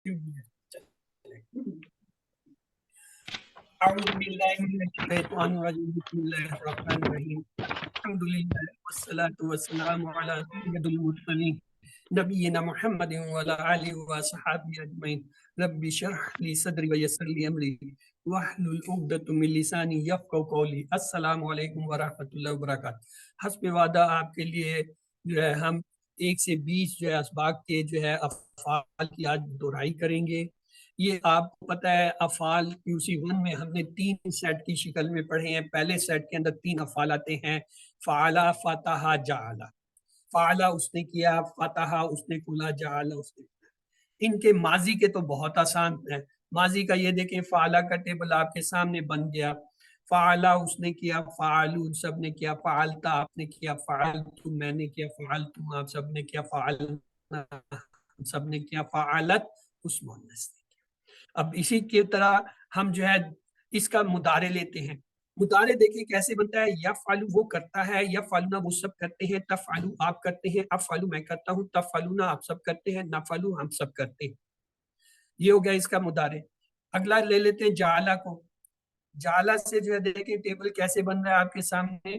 أعوذ بالله من الشيطان الرجيم بسم الله الرحمن الرحيم الحمد لله والصلاة والسلام على سيد المرسلين نبينا محمد وعلى آله وصحبه أجمعين رب اشرح لي صدري ويسر لي أمري واحلل عقدة من لساني يفقهوا قولي السلام علیکم ورحمۃ اللہ وبرکاتہ۔ حسب وعدہ آپ کے لیے جو ہے ہم 1 سے 20 جو ہے اسباق کے جو ہے افعال کی آج دہرائی کریں گے۔ یہ آپ کو پتہ ہے افعال QC1 میں ہم نے 3 سیٹ کی شکل میں پڑھے ہیں۔ پہلے سیٹ کے اندر 3 افعال آتے ہیں، فعلا، فتح، جعل۔ فعلا اس نے کیا، فتح اس نے کھلا، جعل اس نے کھلا۔ ان کے ماضی کے تو بہت آسان ہیں۔ ماضی کا یہ دیکھیں، فعلا کا ٹیبل آپ کے سامنے بن گیا۔ فعلا اس نے کیا، فعلو سب نے کیا، فعلتا آپ نے کیا، فعلتم میں نے کیا، فعلتم آپ سب نے کیا، فعلنا سب نے کیا، فعلت اس مؤنث نے۔ اب اسی کی طرح ہم جو ہے اس کا مضارع لیتے ہیں۔ مضارع دیکھیں کیسے بنتا ہے، یفعلو وہ کرتا ہے، یفعلونا وہ سب کرتے ہیں، تفعلو آپ کرتے ہیں، افعلو میں کرتا ہوں، تفعلونا آپ سب کرتے ہیں، نفعلو ہم سب کرتے ہیں۔ یہ ہو گیا اس کا مضارع۔ اگلا لے لیتے ہیں جعلہ کو۔ جعلہ سے جو ہے دیکھیں ٹیبل کیسے بن رہا ہے آپ کے سامنے۔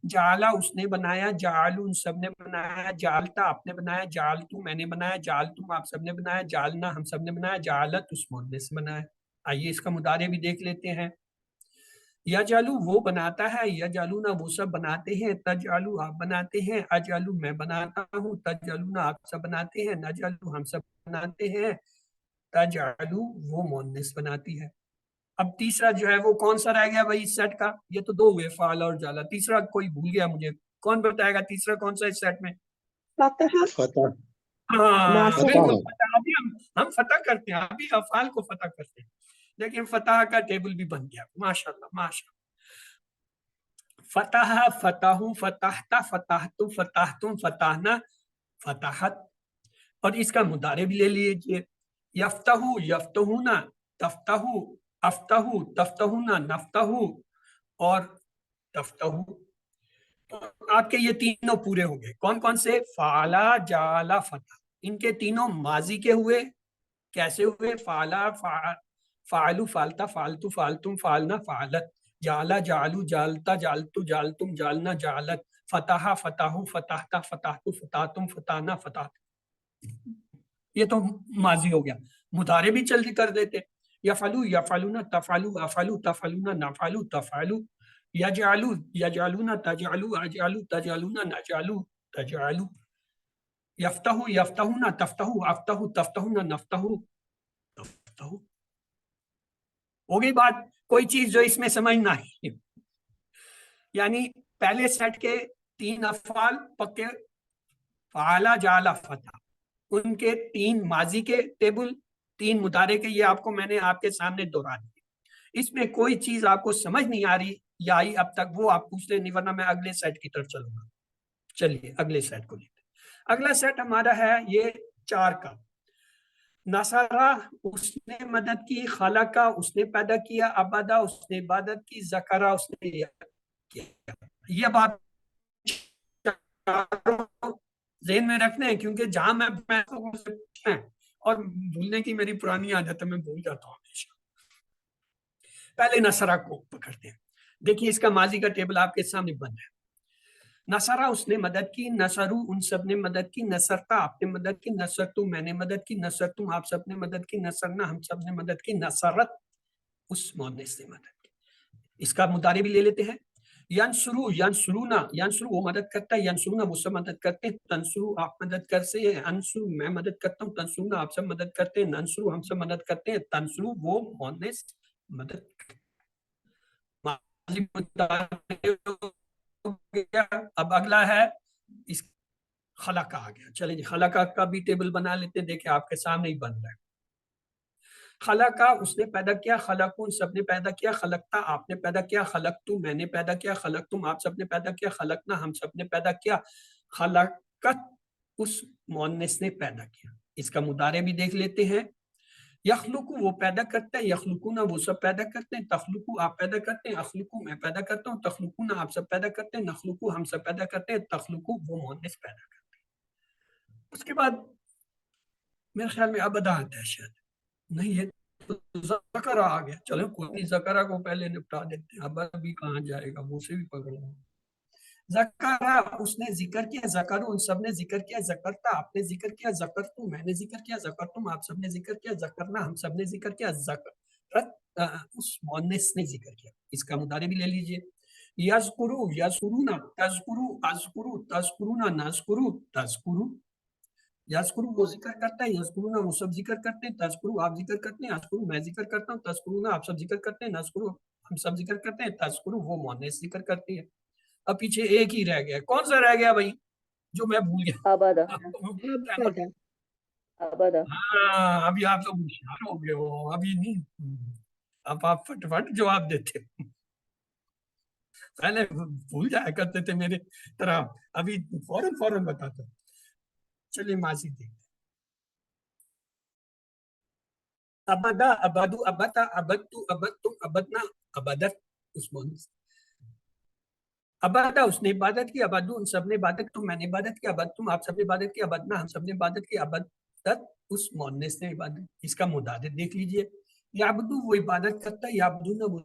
جعلہ اس نے بنایا، جعلو ان سب نے بنایا، جعلتا آپ نے بنایا، جعلتو میں نے بنایا، جعلتم آپ سب نے بنایا، جعلنا ہم سب نے بنایا، جعلت اس مؤنث بنایا۔ آئیے اس کا مضارع بھی دیکھ لیتے ہیں۔ یجعلو وہ بناتا ہے، یجعلونا وہ سب بناتے ہیں، تجعلو آپ بناتے ہیں، اجعلو میں بناتا ہوں، تجعلونا آپ سب بناتے ہیں، نجعلو ہم سب بناتے ہیں، تجعلو وہ مؤنث بناتی ہے۔ اب تیسرا جو ہے وہ کون سا رہ گیا بھائی اس سیٹ کا؟ یہ تو 2 ہوئے، فعل اور جعلہ۔ تیسرا کوئی بھول گیا مجھے، کون بتائے گا تیسرا کون سا اس سیٹ میں؟ فتح، ہاں ناصر، بالکل، فتح۔ ابھی ہم فتح کرتے ہیں، ابھی افعال کو فتح کرتے ہیں، لیکن فتح کا ٹیبل بھی بن گیا، ماشاءاللہ ماشاءاللہ۔ فتح، فتح، فتحت، فتحت، فتحتم، فتحنا، فتحت۔ اور اس کا مضارع بھی لے لیجیے، یفتح، یفتحون، تفتح، افتح، تفتحون، نفتح اور تفتح۔ آپ کے یہ تینوں پورے ہو گئے۔ کون کون سے؟ فعلا، جعل، فتح۔ ان کے تینوں ماضی کے ہوئے۔ کیسے ہوئے؟ فعلا، فعلو، فعلتا، فعلتو، فعلتم، فعلنا، فعلت، جعل، جعلو، جعلتا، جعلتو، جعلتم، جعلنا، جعلت، فتح، فتحو، فتحتا، فتحتو، فتحتم، فتحنا، فتحت۔ یہ تو ماضی ہو گیا۔ مضارع بھی جلدی کر دیتے، یفعلو، یفعلون، تفعلو، افعلو، تفعلون، نفعلو، تفعلو، یجعلو، یجعلون، تجعلو، اجعلو، تجعلون، نجعلو، تجعلو، یفتح، یفتحون، تفتح، افتح، تفتحون، نفتح، تفتح۔ ہو گئی بات؟ کوئی چیز جو اس میں سمجھنا ہے؟ یعنی پہلے سیٹ کے 3 افعال پکے، فعلا، جعل، فتح، ان کے 3 ماضی کے ٹیبل، 3 مضارع کے، یہ آپ کو میں نے آپ کے سامنے دہرا دی۔ اس میں کوئی چیز آپ کو سمجھ نہیں آ رہی یا آئی اب تک، وہ آپ پوچھ لیں، نہیں ورنہ میں اگلے سیٹ کی طرف چلوں گا۔ چلیے اگلے سیٹ کو لیتے ہیں۔ اگلا سیٹ ہمارا ہے یہ 4 کا۔ نصرہ اس نے مدد کی، خلقہ اس نے پیدا کیا، عبدہ اس نے عبادت کی، ذکرہ اس نے کیا۔ یہ بات ذہن میں رکھنا ہے، کیونکہ جہاں میں اور بھولنے کی میری پرانی عادت ہے، میں بھول جاتا ہوں ہمیشہ۔ پہلے نصرہ کو پکڑتے ہیں۔ دیکھیے اس کا ماضی کا ٹیبل آپ کے سامنے بند ہے۔ نصرہ اس نے مدد کی، نصرو ان سب نے مدد کی، نصرتا آپ نے مدد کی، نصرتو میں نے مدد کی، نصرتم آپ سب نے مدد کی، نصرنا ہم سب نے مدد کی، نصرت اس مؤنث نے مدد کی۔ اس کا مضارع بھی لے لیتے ہیں۔ ینصرو، ینصرونا، ینصرو وہ مدد کرتا ہے، ینصرونا وہ سب مدد کرتے ہیں، تنصرو آپ مدد کرتے ہیں، انصرو میں مدد کرتا ہوں، تنصرونا آپ سب مدد کرتے ہیں، ننصرو ہم سب مدد کرتے ہیں، تنصرو وہ مؤنث مدد کرتے ہیں۔ اب اگلا ہے اس خلقہ آ گیا۔ چلیں جی خلقہ کا بھی ٹیبل بنا لیتے ہیں، دیکھیں آپ کے سامنے ہی بن رہا ہے۔ خلقہ اس نے پیدا کیا، خلقون سب نے پیدا کیا، خلقتا آپ نے پیدا کیا، خلقتو میں نے پیدا کیا، خلقتم آپ سب نے پیدا کیا، خلقنا ہم سب نے پیدا کیا، خلقت اس مؤنث نے پیدا کیا۔ اس کا مضارع بھی دیکھ لیتے ہیں۔ یخلقو وہ پیدا کرتا ہے، یخلقونا وہ سب پیدا کرتے ہیں، تخلقو آپ پیدا کرتے ہیں، اخلقو میں پیدا کرتا ہوں، تخلقونا آپ سب پیدا کرتے ہیں، نخلقو ہم سب پیدا کرتے ہیں، تخلقو وہ مؤنث پیدا کرتے ہیں۔ اس کے بعد میرے خیال میں ابدا آتا ہے شاید، نہیں یہ تو ذکر آ گیا، چلو کوئی نہیں، ذکرہ کو پہلے نپٹا دیتے ہیں، اب بھی کہاں جائے گا، وہ سے بھی پکڑ لوں۔ ذکرہ اس نے ذکر کیا، ذکر ان سب نے ذکر کیا، ذکرتا آپ نے ذکر کیا، ذکرتم میں نے ذکر کیا، ذکرتم آپ سب نے ذکر کیا، ذکرنا ہم سب نے ذکر کیا، ذکرت اس مؤنث نے ذکر کیا۔ اس کا مضارع بھی لے لیجئے، یذکرو یذکرون، تذکرو اذکرو، تذکرون نذکرو تذکرو۔ یذکرو وہ ذکر کرتا ہے، یذکرون وہ سب ذکر کرتے ہیں، تذکرو آپ ذکر کرتے ہیں، اذکرو میں ذکر کرتا ہوں، تذکرون آپ سب ذکر کرتے ہیں، نذکرو ہم سب ذکر کرتے ہیں، تذکرو وہ مؤنث ذکر کرتی ہے۔ اب پیچھے ایک ہی رہ گیا، کون سا رہ گیا بھائی جو میں بھول گیا؟ ابدا ابدا ابدا ہاں ابھی آپ لوگ ہوشیار ہو گئے ہو، ابھی نہیں، اب آپ فٹ فٹ جواب دیتے، پہلے بھول جایا کرتے تھے میرے طرح، ابھی فوراً فوراً بتاتا ہوں۔ چلیے ماضی دیکھتے، ابدا ابدو ابتا ابدتو ابدتم ابدنا ابدت اس مونس، ابدا اس نے عبادت کی، ابدو ان سب نے عبادت کی، میں نے عبادت کی، ابدتم آپ سب نے عبادت کی، ابدنا ہم سب نے عبادت کی، ابدت اس مونس نے عبادت۔ اس کا مدادت دیکھ لیجئے، یعبدو وہ عبادت کرتا ہے، یعبدون وہ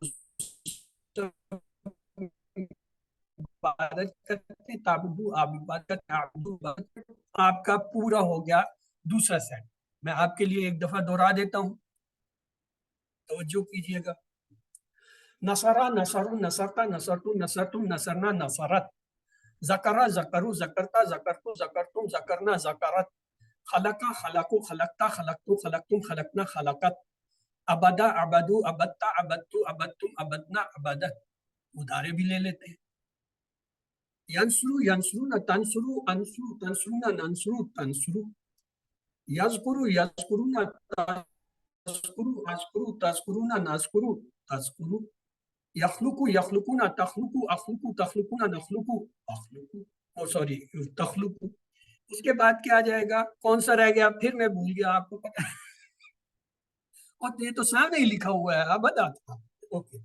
عبادت کرتے، تعبدو آپ عبادت کرتے، تعبدو عبادت کرتے۔ آپ کا پورا ہو گیا دوسرا سیٹ، میں آپ کے لیے ایک دفعہ دہرا دیتا ہوں، توجہ کیجئے گا۔ نصرہ نصرو نصرتا نصرتو نصرتم نصرنا نصرت، ذکرہ ذکرو ذکرتا ذکرتو ذکرتم ذکرنا ذکرت، خلقہ خلقو خلقتا خلقتو خلقتم خلقنا خلقت، ابدا عبدو عبدتا عبدتو عبدتم عبدنا عبدت۔ مضارع بھی لے لیتے ہیں، ینصرو ینصرون تنصرو انصرو تنصرون ننصرو تنصرو، یذکرو یذکرون تذکرو اذکرو تذکرون نذکرو تذکرو، یخلقو یخلقون تخلقو اخلقو تخلقون نخلقو اخلقو، سوری تخلقو۔ اس کے بعد کیا آ جائے گا، کون سا رہ گیا پھر میں بھول گیا، آپ کو پتا اور یہ تو سامنے ہی لکھا ہوا ہے، اب بتاتا ہوں۔ اوکے،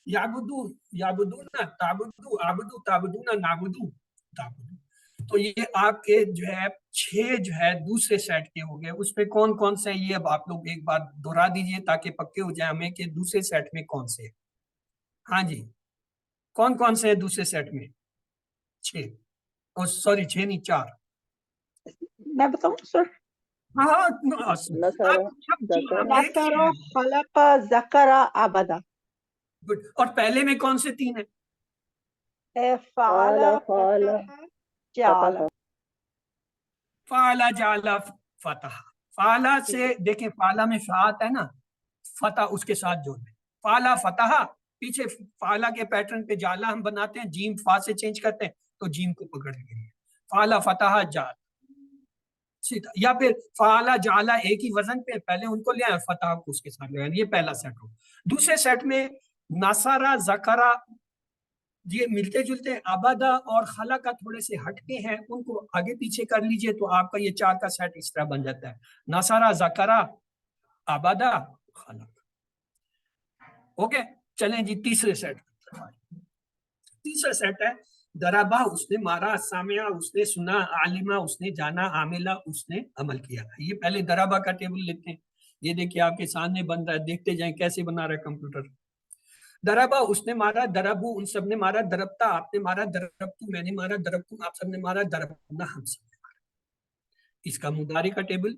یعبدو یعبدون تعبدو عبدو تعبدون نعبدو تعبدو۔ تو یہ آپ کے جو ہے 6 جو ہے دوسرے سیٹ کے ہو گئے، اس میں کون کون سے ہیں یہ اب آپ لوگ ایک بار دہرا دیجئے تاکہ پکے ہو جائیں ہمیں کہ دوسرے سیٹ میں کون سے ہیں۔ ہاں جی، کون کون سے ہیں دوسرے سیٹ میں؟ 6، سوری 6 نہیں 4۔ میں بتاؤں سر، ہاں نصرہ ذکر نصر خلق ذکر ابدا، گڈ، اور پہلے میں کون سے 3 ہیں؟ فعل فعل فتح جعل، فعل جعل فتح، فعل سے دیکھیں فعل میں فعات ہے نا، فتح اس کے ساتھ جوڑ دیں، فعل فتح، پیچھے فعل کے پیٹرن پہ جعل ہم بناتے ہیں، جیم فا سے چینج کرتے ہیں تو جیم کو پکڑ لیں، فعل فتح جعل سیدھا، یا پھر فعل جعل ایک ہی وزن پہ پہلے ان کو لے آئے اور فتح کو اس کے ساتھ لے آئے، یہ پہلا سیٹ ہو۔ دوسرے سیٹ میں نصرہ ذکرہ یہ ملتے جلتے، ابدا اور خلقہ تھوڑے سے ہٹ کے ہیں، ان کو آگے پیچھے کر لیجئے تو آپ کا یہ 4 کا سیٹ اس طرح بن جاتا ہے، نصرہ ذکرہ ابدا خلق۔ اوکے، چلیں جی تیسرے سیٹ، تیسرا سیٹ ہے دربا اس نے مارا، سامعہ اس نے سنا، عالمہ اس نے جانا، عاملہ اس نے عمل کیا۔ یہ پہلے دربا کا ٹیبل لیتے ہیں، یہ دیکھیں آپ کے سامنے بن رہا ہے، دیکھتے جائیں کیسے بنا رہا ہے کمپیوٹر۔ دربا اس نے مارا، دربو ان سب نے مارا، دربتا آپ نے مارا، دربتو میں نے مارا، دربتم آپ سب نے مارا، دربنا ہم سب نے مارا۔ اس کا مضارع کا ٹیبل،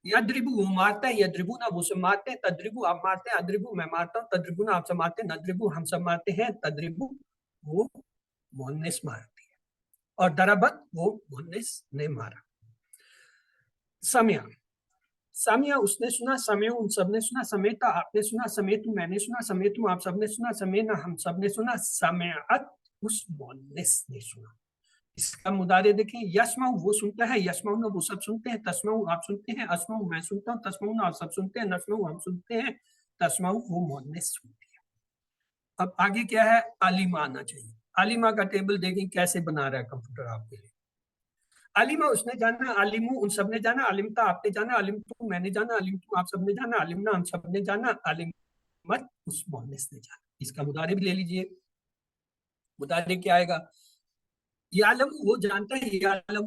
یدربو وہ مارتا ہے، یدربونا وہ سب مارتے ہیں، تدربو آپ مارتے ہیں، ادربو میں مارتا ہوں، تدربونا آپ سب مارتے ہیں، ندربو ہم سب مارتے ہیں، تدربو وہ مؤنث مارتی ہے، اور دربت وہ مؤنث نے مارا۔ سمع سامعہ اس نے سنا، سمعو ان سب نے سنا، سمیتا آپ نے سنا، سمیتو میں نے سنا، سمیتو آپ سب نے سنا، سمینا ہم سب نے سنا، سمعت اس مؤنث نے سنا۔ اس کا مضارع دیکھیں، یسمع وہ سنتا ہے، یسمعون وہ سب سنتے ہیں، تسمعو آپ سنتے ہیں، اسمعو میں سنتا ہوں، تسمعون آپ سب سنتے ہیں، نسمعو ہم سنتے ہیں، تسمعو وہ مؤنث سنتی ہے۔ اب آگے کیا ہے، عالمہ آنا چاہیے۔ عالمہ کا ٹیبل دیکھیں کیسے بنا رہا ہے کمپیوٹر آپ کے لیے۔ عالمہ اس نے جانا، عالمو ان سب نے جانا، علمتا آپ نے جانا، علمتو میں نے جانا، علمتو آپ سب نے جانا، علمنا ہم سب نے جانا، علمت اس مؤنث نے جانا۔ اس کا مضارع بھی لے لیجئے، مضارع کیا آئے گا، یعلم وہ جانتا ہے، یعلم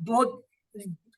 2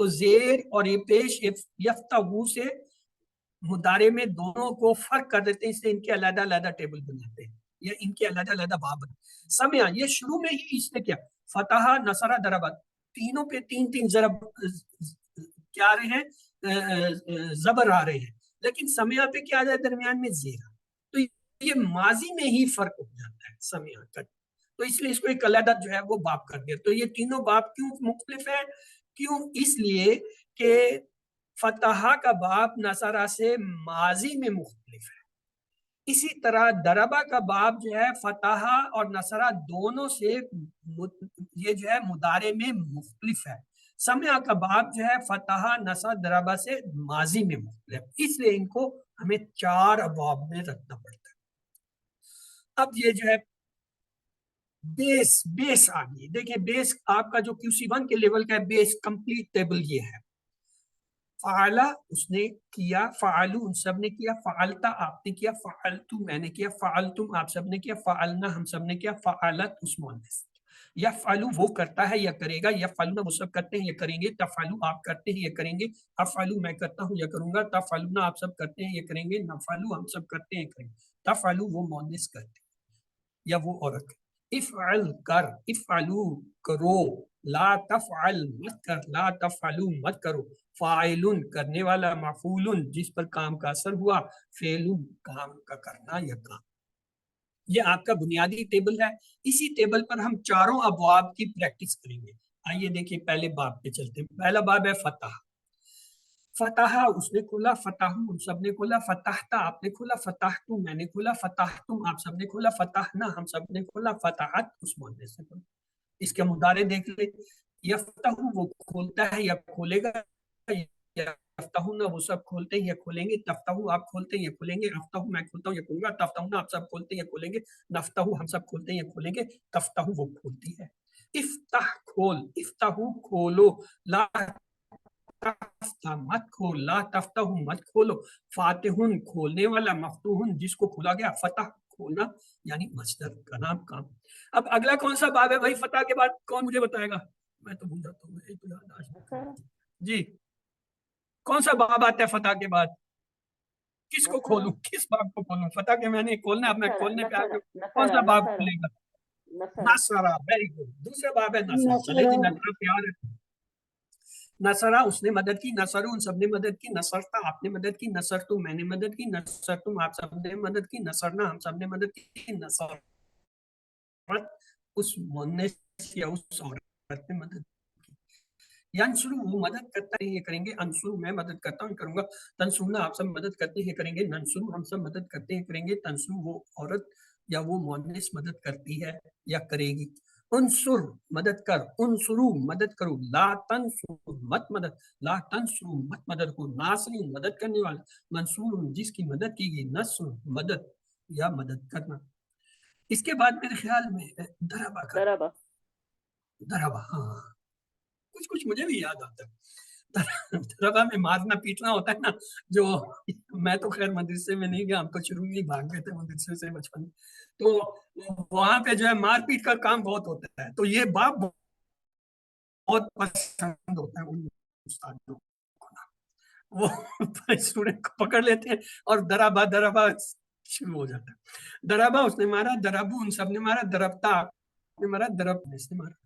تو زیر اور یہ پیش یفتہو سے مدارے میں دونوں کو فرق کر دیتے ہیں، اس لیے ان کے علیحدہ علیحدہ ٹیبل بناتے ہیں یا ان کے علیحدہ علیحدہ باب بناتے ہیں۔ سمع یہ شروع میں ہی اس نے کیا، فتح، نصر، ضرب، تینوں پہ تین تین ضرب کیا آ رہے ہیں، زبر آ رہے ہیں، لیکن سمع پہ کیا آ جائے درمیان میں زیر، تو یہ ماضی میں ہی فرق ہو جاتا ہے سمع کا، تو اس لیے اس کو ایک علیحدہ جو ہے وہ باب کر دیا۔ تو یہ تینوں باب کیوں مختلف ہے؟ کیوں؟ اس لیے کہ فتح کا باب نصرہ سے ماضی میں مختلف ہے، اسی طرح دربہ کا باب جو ہے فتح اور نصرہ دونوں سے یہ جو ہے مضارع میں مختلف ہے۔ سمع کا باب جو ہے فتح، نصر، دربہ سے ماضی میں مختلف، اس لیے ان کو ہمیں چار ابواب میں رکھنا پڑتا ہے۔ اب یہ جو ہے بیس آ گئی، دیکھیں بیس آپ کا جو QC1 کے لیول کا ہے، بیس کمپلیٹ ٹیبل یہ ہے۔ فعلا اس نے کیا، فعلو ان سب نے کیا، فعلتا آپ نے کیا، فعلتو میں نے کیا، فعلتم آپ سب نے کیا، فعلنا ہم سب نے کیا، فعلت اس مؤنث۔ یفعلو وہ کرتا ہے یا کرے گا، یفعلون وہ سب کرتے ہیں یا کریں گے، تفعلو آپ کرتے ہیں یا کریں گے، افعلو میں کرتا ہوں یا کروں گا، تفعلون آپ سب کرتے ہیں یا کریں گے، نفعلو ہم سب کرتے ہیں یا کریں گے، تفعلو وہ مؤنث کرتے ہیں یا وہ عورت کرتے ہیں۔ افعل کر، افعلو کرو، لا تفعل مت کر، لا تفعلو مت کرو، فاعلن کرنے والا، مفعولن جس پر کام کا اثر ہوا، فعلن کام کا کرنا یا کام۔ یہ آپ کا بنیادی ٹیبل ہے، اسی ٹیبل پر ہم چاروں ابواب کی پریکٹس کریں گے۔ آئیے دیکھیں پہلے باب پہ چلتے ہیں۔ پہلا باب ہے فتح۔ فتح اس نے کھولا، فتح ہم سب نے کھولا، فتحتا آپ نے کھولا، فتحتم میں نے کھولا، فتحتم آپ سب نے کھولا، فتحنا ہم سب نے کھولا، فتحت اس مؤنث سے کھولا۔ اس کے مضارع دیکھ لیں، یفتح وہ کھولتا ہے یا کھولے گا، یفتحون وہ سب کھولتے ہیں یا کھولیں گے، تفتح آپ کھولتے ہیں یا کھولیں گے، افتح میں کھولتا ہوں یا کھولوں گا، تفتحون آپ سب کھولتے ہیں یا کھولیں گے، نفتح ہم سب کھولتے ہیں یا کھولیں گے، تفتح وہ کھولتی ہے۔ افتح کھول، افتح کھولو، لا تفتح مت کھول، لا تفتح مت کھولو، فاتحن کھولنے والا، مفتوحن جس کو کھولا گیا، فتح کھولنا یعنی مصدر کا نام کام۔ اب اگلا کون سا باب ہے بھائی فتح کے بعد؟ کون مجھے بتائے گا؟ میں تو بھول جاتا ہوں جی، کون سا باب آتا ہے فتح کے بعد؟ کس کو کھولوں، کس باب کو کھولوں؟ فتح کے میں نے کھولنا، اب میں کھولنے پہ آ گیا، کون سا باب کھولے گا؟ نصرہ، ویری گڈ، دوسرا باب ہے نصرہ۔ چلے جی نصرہ پیار ہے، نصرہ اس نے مدد کی، نصر ان سب نے مدد کی، نصرتا آپ نے مدد کی، نصرتو میں نے مدد کی، نصرتم آپ سب نے مدد کی، نصرنا ہم سب نے مدد کی، نصرت اس مؤنث یا اس عورت نے مدد کی۔ ینصرو وہ مدد کرتا ہے یہ کریں گے، انصرو میں مدد کرتا ہوں کروں گا، تنصرون آپ سب مدد کرتے ہیں کریں گے، ننصرو ہم سب مدد کرتے ہیں کریں گے، تنصرو وہ عورت یا وہ مؤنث مدد کرتی ہے یا کرے گی۔ انصر مدد کر، انصرو مدد کرو، لا تنصر مت مدد، لا تنصرو مت مدد کرو، ناصر مدد کرنے والا، منصور جس کی مدد کی گئی، نصر مدد یا مدد کرنا۔ اس کے بعد میرے خیال میں دربہ کا، دربہ ہاں کچھ مجھے بھی یاد آتا ہے، دربہ میں مارنا پیٹنا ہوتا ہے نا، جو میں تو خیر مدرسے میں نہیں گیا، ہم تو شروع میں ہی بھاگ گئے تھے مدرسے سے بچپن میں، تو وہاں پہ جو ہے مار پیٹ کا کام بہت ہوتا ہے، تو یہ باپ بہت پسند ہوتا ہے ان استادوں کو، وہ اسٹوڈنٹ کو پکڑ لیتے ہیں اور دربہ دربہ شروع ہو جاتا ہے۔ دربہ اس نے مارا، دربو ان سب نے مارا، دربتا نے مارا، درب نے مارا۔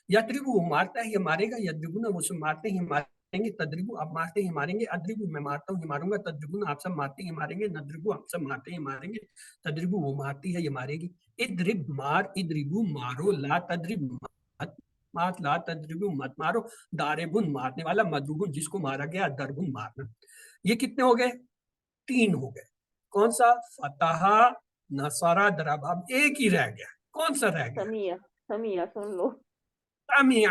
یدربو وہ مارتا ہے یا مارے گا، یدربون وہ سب مارتے ہیں ماریں گے، تدربو آپ مارتے ہیں ماریں گے، ادربو میں مارتا ہوں یہ ماروں گا، تدربون آپ سب مارتے ہیں ماریں گے، ندربو آپ سب مارتے ہیں ماریں گے، تدربو وہ مارتی ہے یہ مارے گی۔ ادرب مار، ادربو مارو، لا تدرب مت مار، لا تدربو مت مارو، داربن مارنے والا، مدروبن جس کو مارا گیا، دربن مارنا۔ یہ کتنے ہو گئے؟ 3 ہو گئے۔ کون سا؟ فتح، نصرہ، درب۔ اب ایک ہی رہ گیا، کون سا رہ گیا؟ سمیع سن لو، سمع،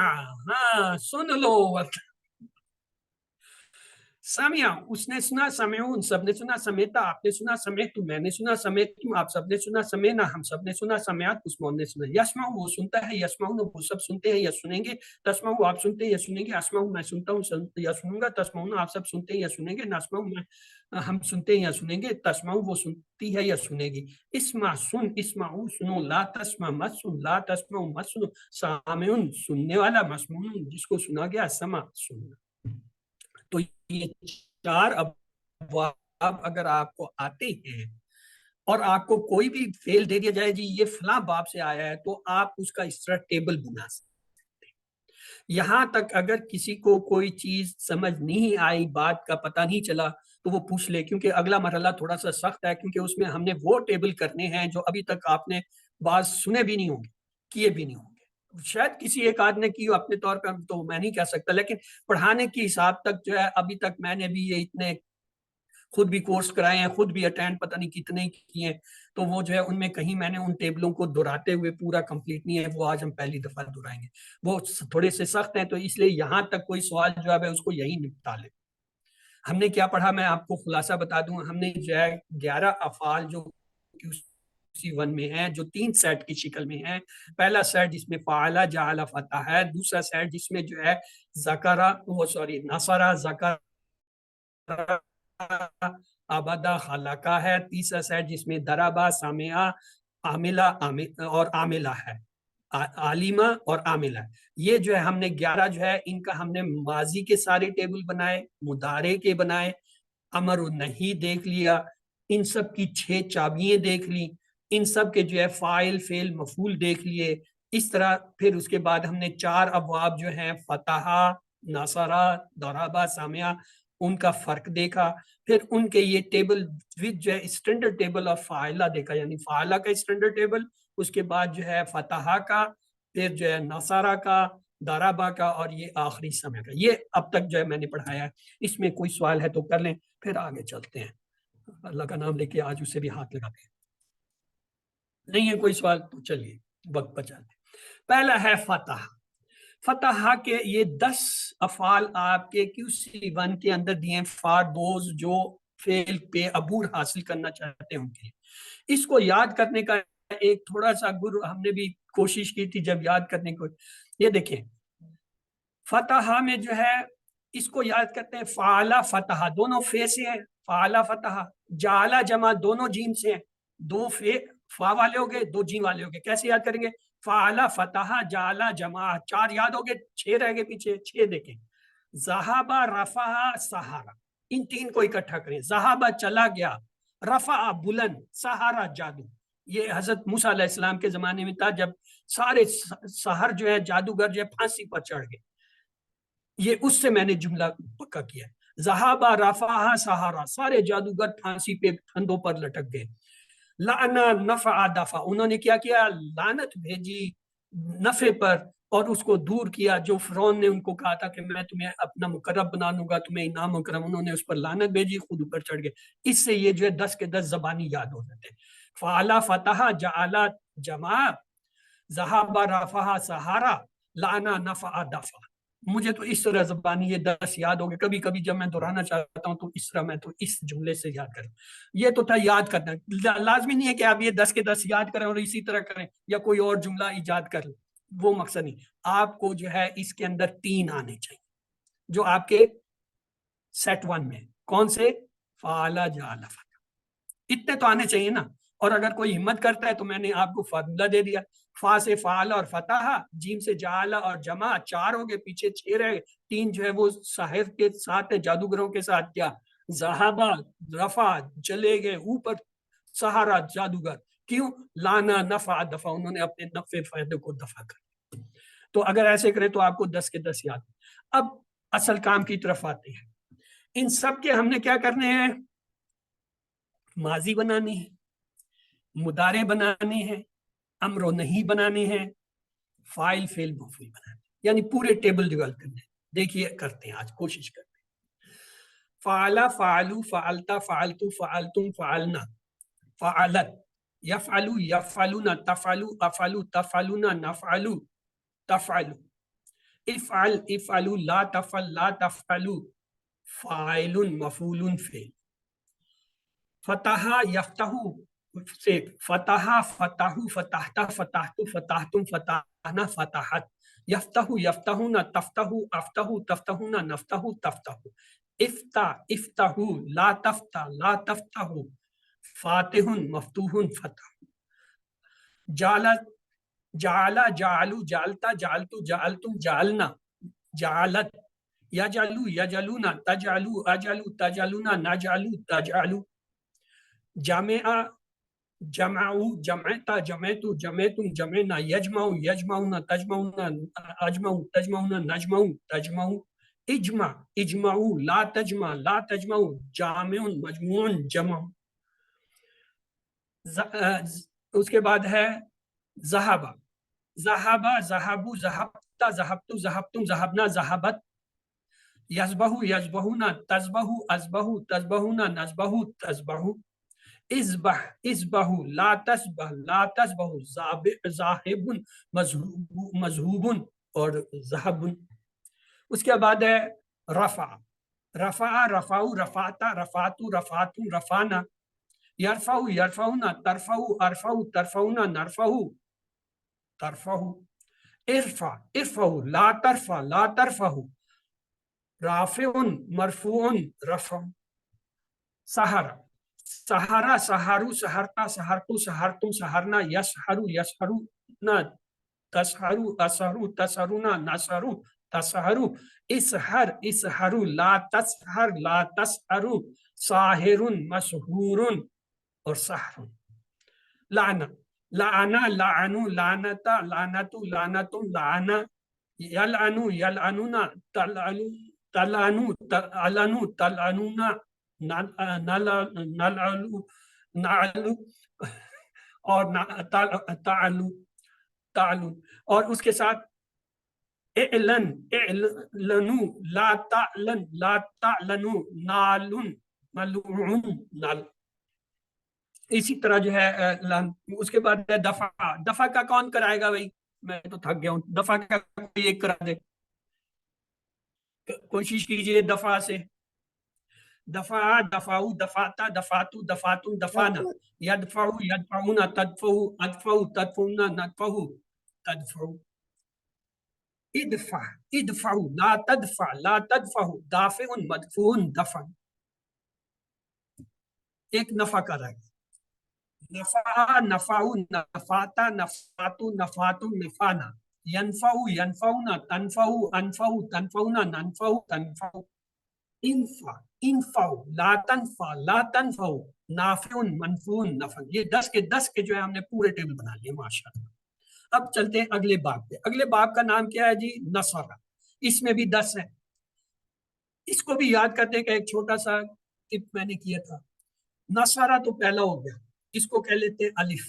ہاں سن لو، سمع اس نے سنا، سمعون سب نے سنا، سمیتا آپ نے سنا، سمیتو میں نے سنا، سمیتم آپ سب نے سنا، سمینا ہم سب نے سنا، سمیات اس نے سنا۔ یسمع وہ سنتا ہے، یسمعون وہ سب سنتے ہیں یا سنیں گے، تسمع آپ سنتے ہیں یا سنیں گے، اسمع میں سنتا ہوں یا سنوں گا، تسمعون آپ سب سنتے ہیں یا سنیں گے، نسمع میں ہم سنتے ہیں یا سنیں گے، تسمع وہ سنتی ہے یا سنے گی۔ اسمع سن، اسمعو سنو، لا تسمع مت سن، لا تسمع مت سنو، سامعون سننے والا، مسموعون جس کو سنا گیا، سمع سننا۔ یہ 4 ابواب اگر آپ کو آتے ہیں اور آپ کو کوئی بھی فیل دے دیا جائے جی یہ فلاں باب سے آیا ہے تو آپ اس کا اس طرح ٹیبل بنا سکتے ہیں. یہاں تک اگر کسی کو کوئی چیز سمجھ نہیں آئی، بات کا پتہ نہیں چلا تو وہ پوچھ لے، کیونکہ اگلا مرحلہ تھوڑا سا سخت ہے، کیونکہ اس میں ہم نے وہ ٹیبل کرنے ہیں جو ابھی تک آپ نے بعض سنے بھی نہیں ہوں گے، کیے بھی نہیں ہوں گے. شاید کسی ایک آدھ نے کی اپنے طور پر تو میں نہیں کہہ سکتا، لیکن پڑھانے کی حساب تک جو ہے ابھی تک میں نے بھی یہ اتنے خود بھی کورس کرائے ہیں، خود بھی اٹینڈ پتہ نہیں کتنے کیے ہیں، تو وہ جو ہے ان میں کہیں میں نے ان ٹیبلوں کو دہراتے ہوئے پورا کمپلیٹ نہیں ہے، وہ آج ہم پہلی دفعہ دہرائیں گے. وہ تھوڑے سے سخت ہیں، تو اس لیے یہاں تک کوئی سوال جو ہے اس کو یہی نپٹا لیں. ہم نے کیا پڑھا میں آپ کو خلاصہ بتا دوں. ہم نے جو ہے 11 افعال جو QC1 میں ہیں، جو 3 سیٹ کی شکل میں ہیں. پہلا سیٹ جس میں فعل جعل فتح ہے، دوسرا سیٹ جس میں جو ہے نصر ذکر عبدہ خلقہ ہے، تیسرا سیٹ جس میں دربہ سمعہ عاملہ اور عاملہ ہے، عالمہ اور عاملہ. یہ جو ہے ہم نے 11 جو ہے ان کا ہم نے ماضی کے سارے ٹیبل بنائے، مضارع کے بنائے، امر و نہیں دیکھ لیا، ان سب کی 6 چابیاں دیکھ لی، ان سب کے جو ہے فاعل فعل مفعول دیکھ لیے. اس طرح پھر اس کے بعد ہم نے 4 ابواب جو ہیں فتح، نصرہ، ضربہ، سمعہ، ان کا فرق دیکھا. پھر ان کے یہ ٹیبل جو ہے اسٹینڈرڈ ٹیبل آف فاعلہ دیکھا، یعنی فاعلہ کا اسٹینڈرڈ ٹیبل، اس کے بعد جو ہے فتح کا، پھر جو ہے نصرہ کا، ضربہ کا، اور یہ آخری سمعہ کا. یہ اب تک جو ہے میں نے پڑھایا ہے. اس میں کوئی سوال ہے تو کر لیں، پھر آگے چلتے ہیں. اللہ کا نام لے کے آج اسے بھی ہاتھ لگاتے ہیں. نہیں ہے کوئی سوال تو چلیے وقت بچاتے ہیں. پہلا ہے فتح. فتح کے یہ 10 افعال آپ کے QC1 کے اندر دیے فار دوز جو فعل پہ عبور حاصل کرنا چاہتے ہیں ان کے لیے. اس کو یاد کرنے کا ایک تھوڑا سا ہم نے بھی کوشش کی تھی جب یاد کرنے کو. یہ دیکھیں فتح میں جو ہے اس کو یاد کرتے ہیں فعل فتح، دونوں فے سے ہیں، فعل فتح. جعل جمع دونوں جیم سے ہیں، 2 فے فا والے ہو گئے 2 جیم والے ہو گئے. کیسے یاد کریں گے؟ فعل فتح جعل جمع، 4 یاد ہو گئے، 6 رہ گئے پیچھے. 6 دیکھیں، ذہب رفع سہارا، ان 3 کو اکٹھا کریں. ذہب چلا گیا، رفع بلند، سہارا جادو. یہ حضرت موسیٰ علیہ السلام کے زمانے میں تھا جب سارے سحر جو ہے جادوگر جو ہے پھانسی پر چڑھ گئے. یہ اس سے میں نے جملہ پکا کیا. ذہب رفع سہارا، سارے جادوگر پھانسی پہ پھندوں پر لٹک گئے. لعنا نفع دفع، انہوں نے کیا کیا؟ لعنت بھیجی نفع پر اور اس کو دور کیا. جو فرعون نے ان کو کہا تھا کہ میں تمہیں اپنا مقرب بنا لوں گا، تمہیں انعام مکرم، انہوں نے اس پر لعنت بھیجی، خود اوپر چڑھ گئے. اس سے یہ جو ہے 10 کے 10 زبانی یاد ہو جاتے ہیں. فعل فتح جعل جمع، ذہب رفع سہارا، لعنا نفع دفع. مجھے تو اس طرح زبانی یہ 10 یاد ہو گئے. کبھی کبھی جب میں دہرانا چاہتا ہوں تو اس طرح میں تو اس جملے سے یاد کروں. یہ تو تھا یاد کرنا. لازمی نہیں ہے کہ آپ یہ 10 کے 10 یاد کریں اور اسی طرح کریں یا کوئی اور جملہ ایجاد کر لیں، وہ مقصد نہیں. آپ کو جو ہے اس کے اندر 3 آنے چاہیے جو آپ کے سیٹ 1 میں. کون سے؟ فعل جعل فتح، اتنے تو آنے چاہیے نا. اور اگر کوئی ہمت کرتا ہے تو میں نے آپ کو فارمولہ دے دیا. فا سے فعل اور فتح، جیم سے جعل اور جمع، 4 ہو گئے، پیچھے 6 رہ گئے. 3 جو ہے وہ ساحر کے ساتھ ہے، جادوگروں کے ساتھ. کیا؟ ذہبہ رفع، چلے گئے اوپر، سہارا جادوگر. کیوں؟ لانا نفع دفع، انہوں نے اپنے نفع فائدے کو دفع کر. تو اگر ایسے کریں تو آپ کو 10 کے 10 یاد. اب اصل کام کی طرف آتے ہیں. ان سب کے ہم نے کیا کرنے ہیں؟ ماضی بنانی ہے، مضارع بنانے ہیں، امر و نہیں بنانے ہیں، فاعل فعل مفعول بنانے ہیں، یعنی پورے ٹیبل ڈیولپ کرنے ہیں. دیکھیے کرتے ہیں آج، کوشش کرتے ہیں. فعل فعلوا فعلت فعلت فعلتم فعلنا، فعلت یفعلوا یفعلون تفعلوا افعلوا تفعلون نفعلوا تفعلوا، افعل افعلوا لا تفعل لا تفعلوا، فاعل مفعول فعل. فتح یفتح سے فتح فتح فتحت فتحت فتحتم فتحنا فتحت، یفتح یفتحون تفتح افتح تفتحون نفتح تفتح، افتح افتح لا تفتح لا تفتح، فاتح مفتوح فتح. جعل جعل جعلوا جعلت جعلت جعلتم جعلنا، جعلت یجعلو یجعلونا تجعلو اجعلو تجعلونا نجعلو تجعلو. جامعہ جمعو جمعتا جمعتو جمعتم جمعنا یجمعو یجمعونا تجمعونا اجمعو تجمعونا نجمعو تجمعو. اجمع اجمعو لا تجمع لا تجمعو جامع مجموع جمع. اس کے بعد ہے ذہبہ ذہبہ ذہبو ذہبتا ذہبتو ذہبتم ذہبنا ذہبت. یذبحو یذبحونا تذبحو اذبحو تذبحونا نذبحو تذبحو. اذبح اذبحو لا تذبح لا تذبحو ذاہب مذہوب اور ذہب. اس کے بعد ہے رفع رفع رفعو رفعتا رفعتو رفعتم رفعنا. یرفعو یرفعونا ترفعو ارفعو ترفعونا نرفعو ترفعو. ارفع ارفعو لا ترفع لا ترفعو رافع مرفوع رفع. سحر سحرا سحرو سحرتا سحرتو سحرتم سحرنا. یسحرو یسحرونا تسحرو اسحرو تسحرونا نسحرو تسحرو. اسحر اسحرو لا تسحر لا تسحرو ساحر مسحور اور سحر. لعنہ لعنہ لعنو لعنتا لعنتو لعنتم لعنہ. یلعنو یلعنونا تلعنو تلعنو تلعنو تلعنونا نلعنو نعلو اور تعلو تعلو. اور اس کے ساتھ اعلن اعلنو لا تعلن لا تعلنو نالن ملعون نال. اسی طرح جو ہے اس کے بعد ہے دفع دفع کا کون کرائے گا بھائی؟ میں تو تھک گیا ہوں. دفع کا کوئی ایک کرا دے, کوشش کیجئے دفع سے. دفع دفعو دفعتا دفعتو دفعتم دفعنا. یدفعو یدفعونا تدفعو ادفعو تدفعونا ندفعو تدفعو. ادفع ادفعو لا تدفع لا تدفعو دافع مدفوع دفع. ایک نفع کا رہے گا. نفع نفعو نفعتا نفعتو نفعتم نفعنا. ینفعو ینفعونا تنفعو انفعو تنفعونا ننفعو تنفعو. انفع انفعو لا تنفع لا تنفعو نافع منفوع نفع. یہ 10 کے 10 کے جو ہے ہم نے پورے ٹیبل بنا لیے ماشاءاللہ. اب چلتے ہیں اگلے باب پہ. اگلے باب کا نام کیا ہے جی؟ نصر. اس میں بھی 10 ہے. اس کو بھی یاد کرتے ہیں کہ ایک چھوٹا سا ٹپ میں نے کیا تھا. نصرہ تو پہلا ہو گیا, اس کو کہہ لیتے ہیں الف.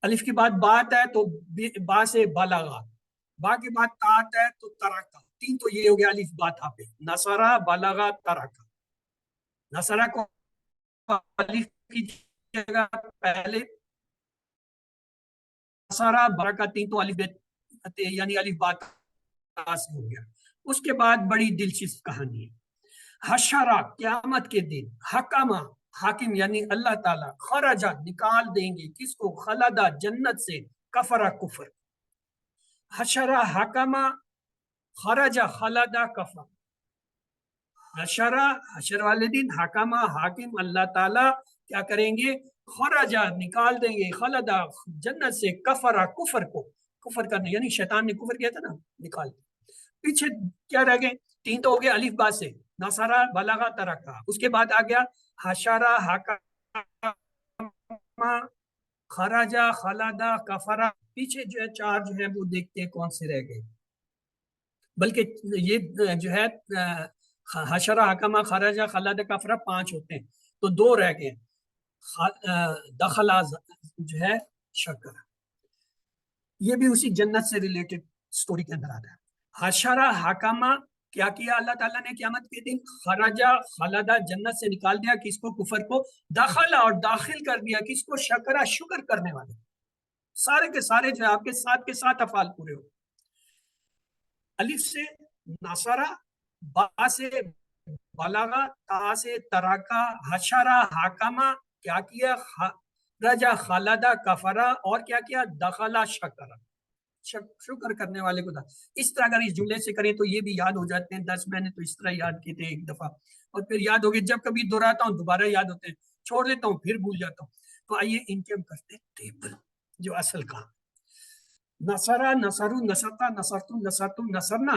الف کے بعد بات ہے تو با سے بلغا, با کے بعد تات ہے تو ترکا. تین تو یہ ہو گیا الف با تھا پہ. نصرہ بلغا ترکا. نصرہ کو الف کی جگہ پہلے, نصرہ برکا تین تو الف یعنی الف با تا سے ہو گیا. اس کے بعد بڑی دلچسپ کہانی ہے. حشرہ قیامت کے دن, حکمہ حاکم یعنی اللہ تعالیٰ, خرجہ نکال دیں گے کس کو؟ خلدہ جنت سے, کفرہ کفر. حشرہ حکمہ خرجہ خلدہ کفر. حشرہ حشر والے دن, حکمہ حاکم اللہ تعالیٰ کیا کریں گے؟ خرجہ نکال دیں گے, خلدہ جنت سے, کفرہ کفر کو. کفر کرنا یعنی شیطان نے کفر کیا تھا نا, نکال دیں. پیچھے کیا رہ گئے؟ تین تو ہو گئے الف با سے, نصرہ بلغا ترکا. اس کے بعد آ گیا حشرہ حکمہ خرجہ خلدہ کفرہ. پیچھے جو ہے 4 جو ہے وہ دیکھتے ہیں کون سے رہ گئے. بلکہ یہ جو ہے حشرہ حکمہ خرجہ خلدہ کفرہ 5 ہوتے ہیں, تو 2 رہ گئے. دخلہ جو ہے شکر, یہ بھی اسی جنت سے ریلیٹڈ سٹوری کے اندر آتا ہے. حشرہ حکمہ کیا کیا اللہ تعالیٰ نے قیامت کے دن؟ خرجہ خلدہ جنت سے نکال دیا کس کو؟ کفر کو. دخل اور داخل کر دیا کس کو؟ شکرہ شکر کرنے والے. سارے کے سارے جو ہے آپ کے ساتھ افعال پورے ہو. الف سے نصرہ, با سے بلغا, تا سے ترکا, حشرہ حکمہ کیا کیا؟ خرجہ خلدہ کفرہ, اور کیا کیا؟ دخلہ شکرہ شکر کرنے والے کو. اس طرح اگر اس جملے سے کریں تو یہ بھی یاد ہو جاتے ہیں. 10 میں نے تو اس طرح یاد کیے تھے ایک دفعہ, اور پھر یاد ہو گئے. جب کبھی دہراتا ہوں دوبارہ یاد ہوتے ہیں, چھوڑ دیتا ہوں پھر بھول جاتا ہوں. تو آئیے ان کے ہم کرتے ہیں ٹیبل جو اصل کا. نصرہ نصرو نصرتا نصرتم نصرتم نصرنا.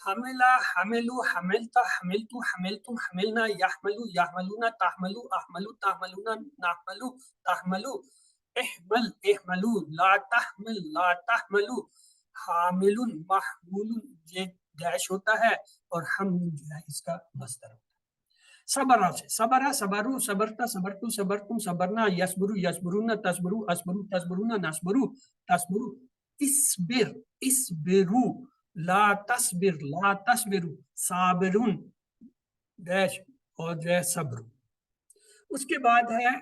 حملا حملوا حملت حملت حملتم حملنا يحمل يحملون تحملوا احملوا تحملون نحملوا تحملوا احمل احملوا لا تحمل لا تحملوا حامل محمول یہ داش ہوتا ہے اور ہم جو ہے اس کا مصدر ہوتا ہے صبر سے صبر صبروا صبرت صبرتم صبرتم صبرنا يصبروا يصبرون تصبروا اصبروا تصبرون نصبروا تصبروا اصبر اصبروا لا تصبر لا تصبروا صابرون ڈیش اور جو ہے صبر. اس کے بعد ہے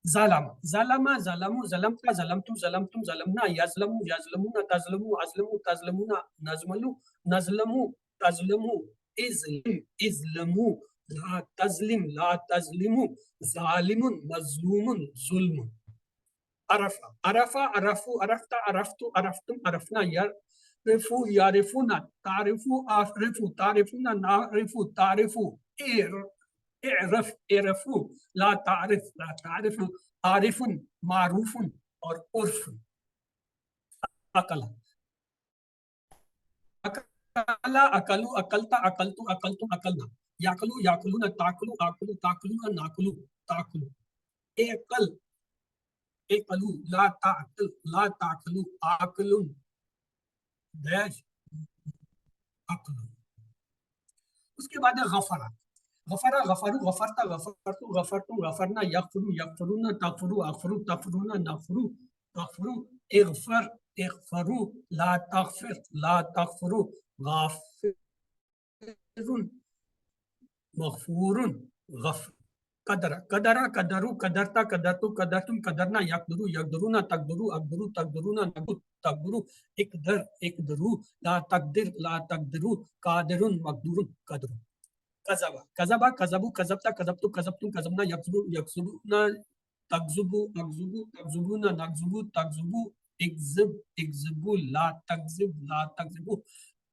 ظلم ظلم ظلموا ظلمت ظلمتم ظلمتم ظلمنا یظلموا یظلمون تظلموا اظلموا تظلمون نظلموا نظلموا تظلموا اظلم اظلموا لا تظلم لا تظلموا ظالم مظلوم ظلم. عرف عرف عرفوا عرفت عرفت عرفتم عرفنا يعرفوا يعرفون تعرفوا اعرفوا تعرفون نعرفوا تعرفوا اعرف اعرفوا لا تعرف لا تعرف عارف معروف اور عرف. عقل اکلا اکلو اکلتا اکلتو اکلتم اکلنا یاکلو یاکلون تاکلو آکلو تاکلون ناکلو تاکلو. اعقل اعقلوا لا تعقل لا تعقلوا عاقل ڈیش عقل. اس کے بعد غفر غفر غفروا غفرت غفرت غفرتم غفرنا یغفروا یغفرون تغفروا اغفروا تغفرون نغفروا تغفروا اغفر اغفروا لا تغفر لا تغفروا غافر مغفور غفر. قدر قدر قدروا قدرتا قدرتو قدرتم قدرنا یقدروا یقدرون تقدروا اقدروا تقدرون نقدروا تقدروا اقدر اقدروا لا تقدر لا تقدروا قادر مقدور قدر. کذب کذب کذبوا کذبتا کذبتم کذبتم کذبنا یکذبوا یکذبون تکذبوا اکذبوا تکذبون نکذبوا تکذبوا اکذب اکذبوا لا تکذب لا تکذبوا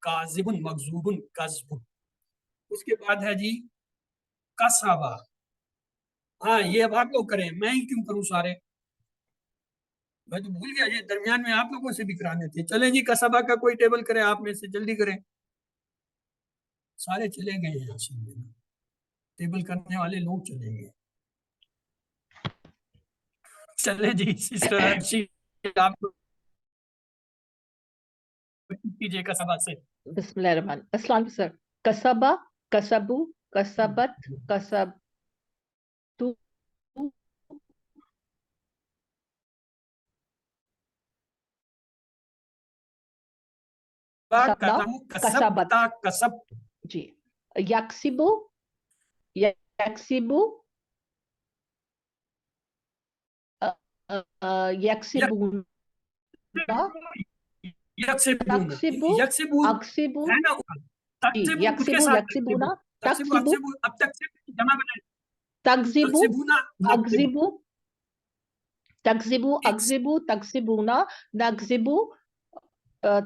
کاذب مکذوب کذب. اس کے بعد ہے جی کسبہ. ہاں یہ اب آپ لوگ کریں میں ہی کیوں کروں سارے میں تو بھول گیا یہ درمیان میں آپ لوگوں سے بھی کرانے تھے. چلیں جی کسبہ کا کوئی ٹیبل کریں آپ میں سے جلدی کریں. سارے چلے گئے ہیں ٹیبل کرنے والے لوگ چلے گئے. چلے جی سسٹر ارشی آپ کیجیے کسبہ سے. بسم اللہ الرحمن السلام علیکم سر. کسبہ کسبو کسبت کسب کسبت کسب جی یکسبو یکسبو یکسبون یکسبون یکسبون اکسبو ہے نا یکسبو یکسبونا تکسبو اب تک جمع بنائیں تکذبو اکذبو تکذبو اکذبو تکذبونا نکذبو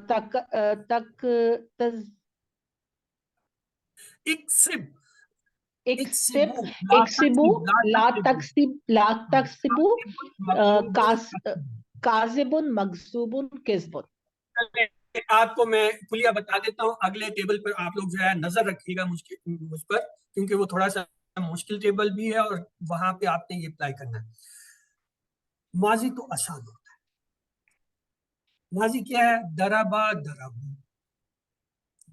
تک اکسب اکسب اکسبو لا تکسب لا تکسبو کاذب مکذوب کذب. آپ کو میں کلیہ بتا دیتا ہوں اگلے ٹیبل پر آپ لوگ جو ہے نظر رکھیے گا مجھ پر کیونکہ وہ تھوڑا سا مشکل ٹیبل بھی ہے اور وہاں پہ آپ نے یہ اپلائی کرنا ہے. ماضی تو آسان ہوتا ہے. ماضی کیا ہے دربا دربو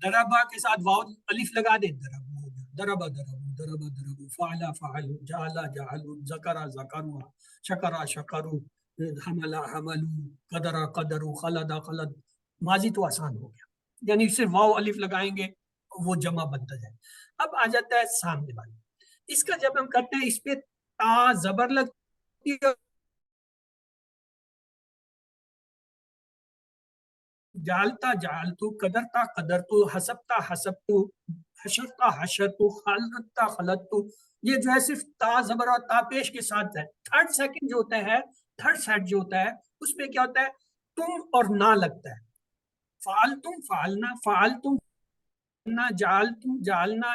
دربا کے ساتھ واو الف لگا دے دربو ہو گیا. دربا دربو دربا دربو فعلا فعلوا جعلا جعلوا ذکرا ذکروا شکرا شکروا حملا حملوا قدرا قدروا خلدا خلد. ماضی تو آسان ہو گیا یعنی صرف واو الف لگائیں گے وہ جمع بنتا جائے. اب آ جاتا ہے سامنے والا. اس کا جب ہم کرتے ہیں اس پہ تا زبر لگتی ہے جالتا جالتو قدرتا قدرتو حسبتا حسبتو حشرتا حشرتو خلطتا خلطتو. یہ جو ہے صرف تا زبر اور تا پیش کے ساتھ ہے. تھرڈ سیکنڈ جو ہوتا ہے تھرڈ سیٹ جو ہوتا ہے اس پہ کیا ہوتا ہے تم اور نہ لگتا ہے. فعلتم فعلنا فعلتم جعلتم جعلنا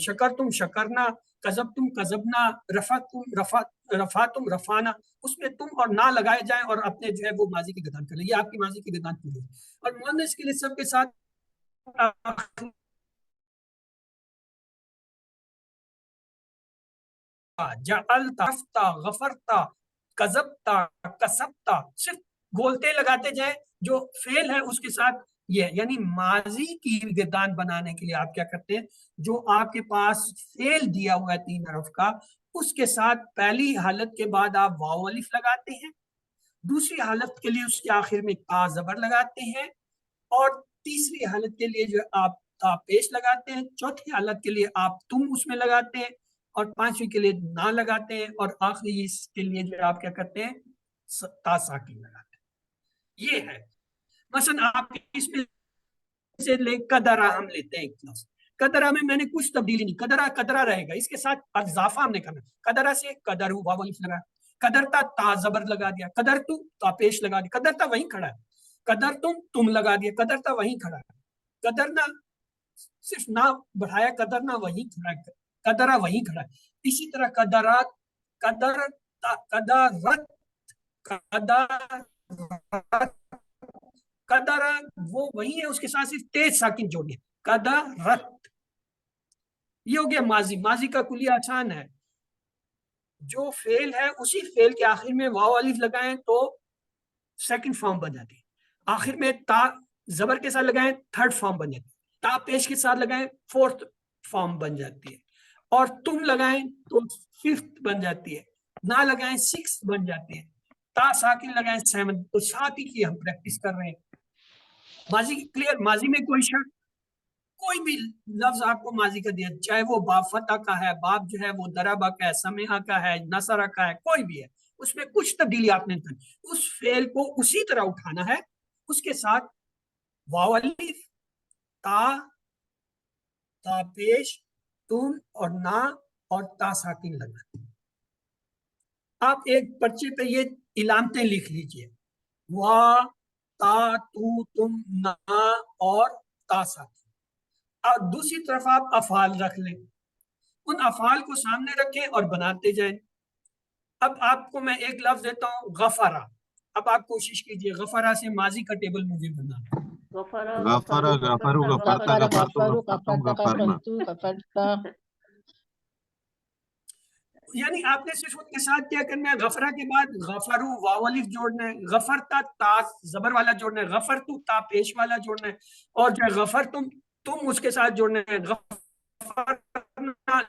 شکرتم شکرنا کذبتم کذبنا رفعتم رفعنا، اس میں تم اور نہ لگائے جائیں اور اپنے جو ہے وہ ماضی کی گردان کر لیں. یہ آپ کی ماضی کی گردان پوری ہے. اور مؤنث کے لیے سب کے ساتھ جعلتا رفتا غفرتا کذبتا کسبتا، صرف گولتے لگاتے جائیں جو فعل ہے اس کے ساتھ. یہ یعنی ماضی کی گردان بنانے کے لیے آپ کیا کرتے ہیں، جو آپ کے پاس فعل دیا ہوا ہے 3 حرف کا، اس کے ساتھ پہلی حالت کے بعد آپ واو الف لگاتے ہیں، دوسری حالت کے لیے اس کے آخر میں تا زبر لگاتے ہیں، اور تیسری حالت کے لیے جو آپ تا پیش لگاتے ہیں، چوتھی حالت کے لیے آپ تم اس میں لگاتے ہیں، اور پانچویں کے لیے نہ لگاتے ہیں، اور آخری اس کے لیے جو آپ کیا کرتے ہیں تا ساکن لگاتے ہیں. یہ ہے مثلا آپ اس میں سے لے قدرہ ہم لیتے ہیں ایک لفظ. قدرہ میں نے کچھ تبدیلی نہیں، قدرہ قدرہ رہے گا، اس کے ساتھ اضافہ ہم نے کرنا. قدرہ سے قدرو واو الف لگا، قدرتا تا زبر لگا دیا، قدرتو تا پیش لگا دیا، قدرتا وہیں کھڑا ہے، قدرتم تم لگا دیا، قدرتا وہیں کھڑا ہے، قدرنا صرف نہ بڑھایا، قدرنا وہیں کھڑا ہے، قدرہ وہیں کھڑا ہے. اسی طرح قدرات قدرت قدرہ وہ وہی ہے، اس کے ساتھ صرف تیز ساکن جوڑنی ہے، قدرت. یہ ہو گیا ماضی. ماضی کا کلیہ آسان ہے، جو فعل ہے اسی فعل کے آخر میں واو الف لگائیں تو سیکنڈ فارم بن جاتی ہے، آخر میں تا زبر کے ساتھ لگائیں تھرڈ فارم بن جاتی ہے، تا پیش کے ساتھ لگائیں فورتھ فارم بن جاتی ہے، اور تم لگائیں تو ففتھ بن جاتی ہے، نہ لگائیں سکس بن جاتی ہے، تا ساکن لگائیں 7. تو ساتھ ہی کی ہم پریکٹس کر رہے ہیں. ماضی کلیئر؟ ماضی میں کوئی شک، کوئی بھی لفظ آپ کو ماضی کا دیا، چاہے وہ باب فتح کا ہے، باب جو ہے وہ دربہ کا ہے، سمعہ کا ہے، نصرہ کا ہے، کوئی بھی ہے، اس میں کچھ تبدیلی آپ نے کرنی. اس فعل کو اسی طرح اٹھانا ہے، اس کے ساتھ واو الف، تا پیش، تم اور نا اور تا ساکن لگا. آپ ایک پرچے پہ یہ علامتیں لکھ لیجئے، وا، تا، تو، تم، نا اور تا ساکن. اور دوسری طرف آپ افعال رکھ لیں، ان افعال کو سامنے رکھیں اور بناتے جائیں. اب آپ کو میں ایک لفظ دیتا ہوں غفرہ. اب آپ کوشش کیجئے غفرہ سے ماضی کا ٹیبل مجھے بنا. غفرہ غفرہ غفرو غفرتا غفرتم غفرنا. یعنی آپ نے صرف ان کے ساتھ کیا کرنا ہے، غفرہ کے بعد غفرو واو الف جوڑنا ہے، غفرتا تا زبر والا جوڑنا ہے، غفرتو تا پیش والا جوڑنا ہے، اور جو ہے غفرتم تم اس کے ساتھ جوڑنا ہے، غفرنا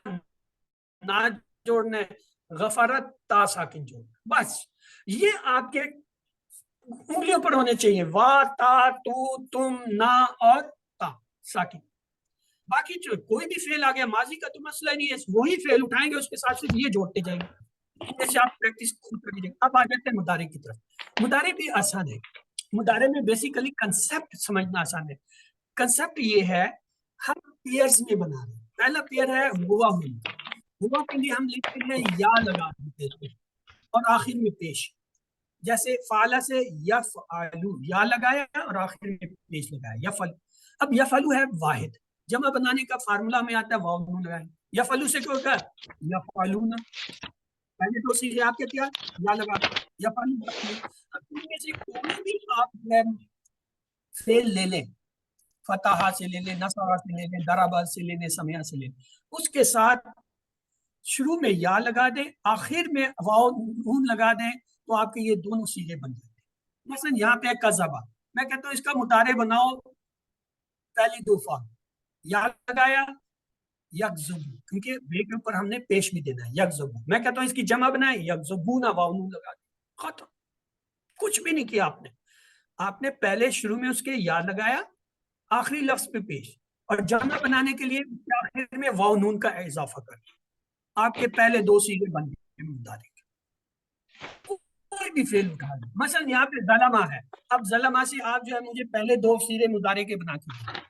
نہ جوڑنا ہے، غفرت تا ساکن جوڑنا. بس یہ آپ کے انگلیوں پر ہونے چاہیے، وا، تا، تو، تم، نا اور تا ساکن. باقی جو کوئی بھی فعل آ گیا ماضی کا تو مسئلہ نہیں ہے، وہی فعل اٹھائیں گے اس کے ساتھ صرف یہ جوڑتے جائیں گے. جیسے آپ پریکٹس خود کر لیجیے. اب آ جاتے ہیں مضارع کی طرف. مضارع بھی آسان ہے. مضارع میں بیسیکلی کنسپٹ سمجھنا آسان ہے. کنسپٹ یہ ہے، ہم پیئرز میں بنا رہے ہیں. پہلا پیئر ہے ہوا ہوئی. ہوا کے لیے ہم لکھتے ہیں یا لگا دیتے ہیں اور آخر میں پیش. جیسے فعلہ سے یفعلو، یا لگایا اور آخر میں پیش لگایا، یفعل. اب یفعلو ہے واحد، جمع بنانے کا فارمولا میں آتا ہے واو نون لگائیں. یفعلو سے کیا ہوگا؟ یفعلون. پہلے تو سیکھے آپ کیا یا لگا یفعلو. اب ان میں سے کوئی بھی آپ فعل لے لیں، فتح سے لے لیں، نصرہ سے لے لیں، دربہ سے لے لیں، سمعہ سے لے لیں، اس کے ساتھ شروع میں یا لگا دیں، آخر میں واو نون لگا دیں، تو آپ کے یہ دونوں سیغے بن جاتے ہیں. مثلا یہاں پہ کذبہ، میں کہتا ہوں اس کا مضارع بناؤ پہلی 2 فارم، یا لگایا یکذبو، کیونکہ بے کے اوپر ہم نے پیش بھی دینا ہے یکذبو. میں کہتا ہوں اس کی جمع بنائیں یکذبون، واو نون لگا دیں، ختم. کچھ بھی نہیں کیا آپ نے. آپ نے پہلے شروع میں اس کے یا لگایا، آخری لفظ پہ پیش، اور جمع بنانے کے لیے آخر میں واو نون کا اضافہ کر دیا. آپ کے پہلے 2 سیغے بن گئے مضارع کے. کوئی بھی فعل اٹھا دیں. مثلا یہاں پہ ظلمہ ہے، اب ظلمہ سے آپ جو ہے مجھے پہلے 2 سیغے مضارع کے بنا کے دیں.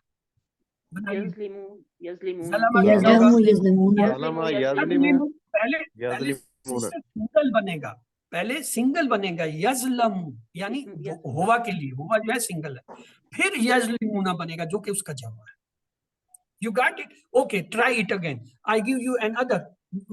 یظلمون یظلمون ظلمہ کا کیا یظلمو ہوگا؟ یظلمون ظلم یظلم یظلم. پہلے یظلمون. سنگل بنے گا، پہلے سنگل بنے گا یظلم، یعنی ہوا کے لیے، ہوا جو ہے سنگل ہے، پھر یظلمون بنے گا جو کہ اس کا جمع ہے. You got it? Okay, try it again. I give you another.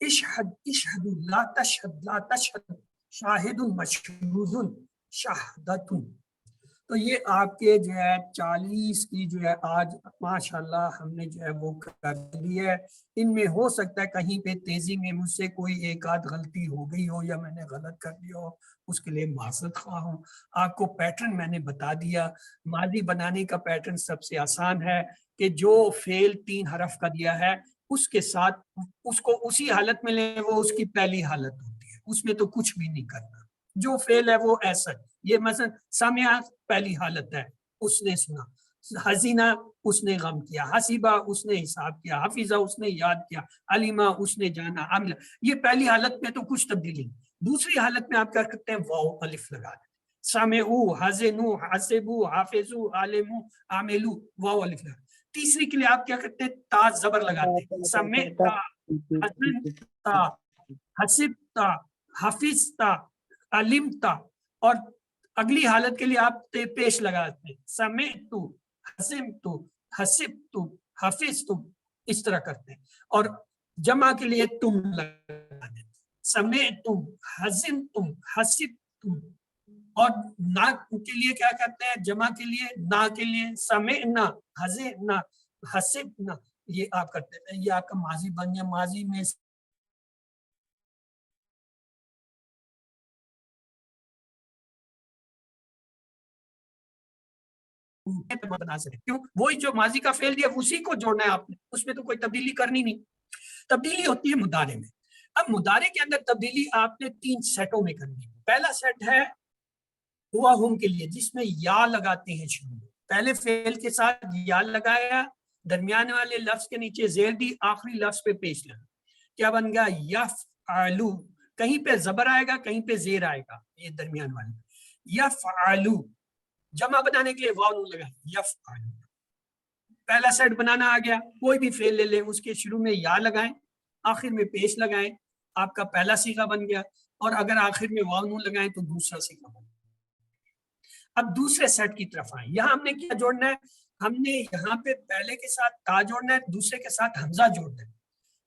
اشہد اشہد لا تشہد لا تشہد شاہد مشہود شہادت. تو یہ آپ کے جو ہے 40 کی جو ہے آج ماشاءاللہ ہم نے جو ہے وہ کر لی ہے. ان میں ہو سکتا ہے کہیں پہ تیزی میں مجھ سے کوئی ایک آدھ غلطی ہو گئی ہو یا میں نے غلط کر دیا ہو, اس کے لیے معذرت خواہ ہوں. آپ کو پیٹرن میں نے بتا دیا. ماضی بنانے کا پیٹرن سب سے آسان ہے کہ جو فعل 3 حرف کا دیا ہے اس کے ساتھ اس کو اسی حالت میں لیں, وہ اس کی پہلی حالت ہوتی ہے, اس میں تو کچھ بھی نہیں کرنا. جو فعل ہے وہ ایسا ہے. یہ مثلا سمعہ پہلی حالت ہے, اس نے سنا. حزینہ اس نے غم کیا, حسیبہ اس نے حساب کیا, حفیظہ اس نے یاد کیا, علیمہ اس نے جانا, عمل. یہ پہلی حالت میں تو کچھ تبدیلی نہیں. دوسری حالت میں آپ کیا کرتے ہیں, واو الف لگا دیں. سمعو, حزنو, حسبو, حافظو, عالمو, عاملو, واو الف لگا. تیسری کے لیے آپ کیا کرتے ہیں, تا زبر لگاتے ہیں. سمعتا, حزنتا, حسبتا, حفظتا, علمتا. اور اگلی حالت کے لیے آپ پیش لگاتے ہیں, سمعتو, حسمتو, حسبتو, حفظتو, اس طرح کرتے ہیں. اور جمع کے لیے تم لگا دیتے, سمعتم, حزمتم, حسبتم. اور نا کے لیے کیا کرتے ہیں, جمع کے لیے نا کے لیے سمعنا, حزمنا, حسبنا. یہ آپ کرتے ہیں. یہ آپ کا ماضی بن گیا. ماضی میں بنا سکتے. کیوں, وہی جو ماضی کا فعل دیا اسی کو جوڑنا ہے آپ نے, اس میں تو کوئی تبدیلی کرنی نہیں. تبدیلی ہوتی ہے مضارع میں. اب مضارع کے اندر تبدیلی آپ نے 3 سیٹوں میں کرنی ہے. پہلا سیٹ ہے ہوا ہم کے لیے, جس میں یا لگاتے ہیں شروع میں. پہلے فعل کے ساتھ یا لگایا, درمیان والے لفظ کے نیچے زیر دی, آخری لفظ پہ پیش لگا. کیا بن گیا, یفعلو. کہیں پہ زبر آئے گا, کہیں پہ زیر آئے گا, یہ درمیان والے. یفعلو. جمع بنانے کے لیے واو نون لگا, یفعلو. پہلا سیٹ بنانا آ گیا. کوئی بھی فعل لے لیں, اس کے شروع میں یا لگائیں, آخر میں پیش لگائیں, آپ کا پہلا صیغہ بن گیا. اور اگر آخر میں واو نون لگائیں تو دوسرا صیغہ بن گیا. اب دوسرے سیٹ کی طرف آئیں. یہاں ہم نے کیا جوڑنا ہے, ہم نے یہاں پہ پہلے کے ساتھ تا جوڑنا ہے, دوسرے کے ساتھ حمزہ جوڑنا ہے.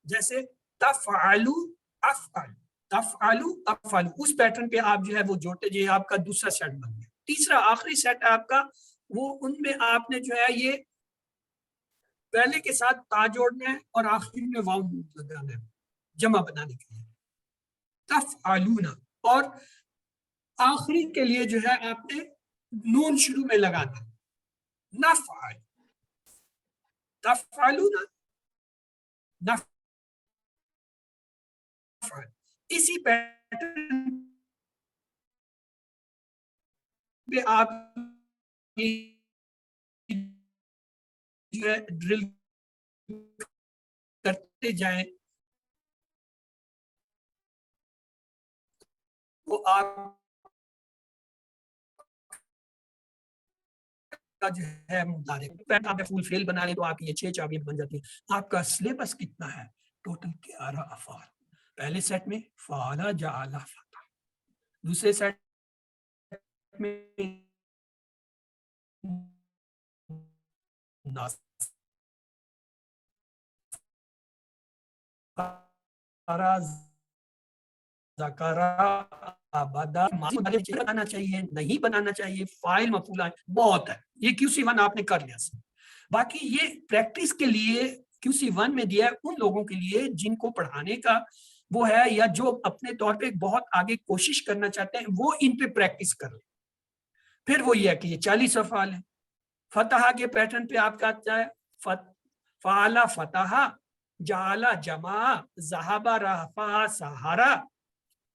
جیسے تفعلو افعل, تفعلو افعل. اس پیٹرن پہ آپ جو ہے وہ جوڑتے جائیں. آپ کا دوسرا سیٹ بن گیا. تیسرا آخری سیٹ آپ کا, وہ ان میں آپ نے جو ہے یہ پہلے کے ساتھ تا جوڑنا ہے اور آخر میں واو لگانا ہے جمع بنانے کے لیے, تفعلون. اور آخری کے لیے جو ہے آپ نے نون شروع میں لگانا, نفعل, تفعلون, نفعل. اسی پیٹرن پہ آپ جو ہے ڈرل کرتے جائیں, وہ آپ کا جو ہے مضارع. آپ فول فیل بنا لیں تو آپ یہ 6 چابیاں بن جاتی ہیں. آپ کا سلیبس کتنا ہے, ٹوٹل 11 افعال. پہلے سیٹ میں فعل, جعل, فتح. دوسرے سیٹ میں بنانا چاہیے, نہیں بنانا چاہیے, فاعل مفعول بہت ہے. یہ QC1 آپ نے کر لیا. باقی یہ پریکٹس کے لیے QC1 میں دیا ہے ان لوگوں کے لیے جن کو پڑھانے کا وہ ہے, یا جو اپنے طور پہ بہت آگے کوشش کرنا چاہتے ہیں, وہ ان پہ پریکٹس کر لیں. پھر وہ یہ ہے کہ یہ 40 افعال ہیں. فتح کے پیٹرن پہ آپ کا ہے فعل فتح, جعل جمع, ذهب رفع سہارا,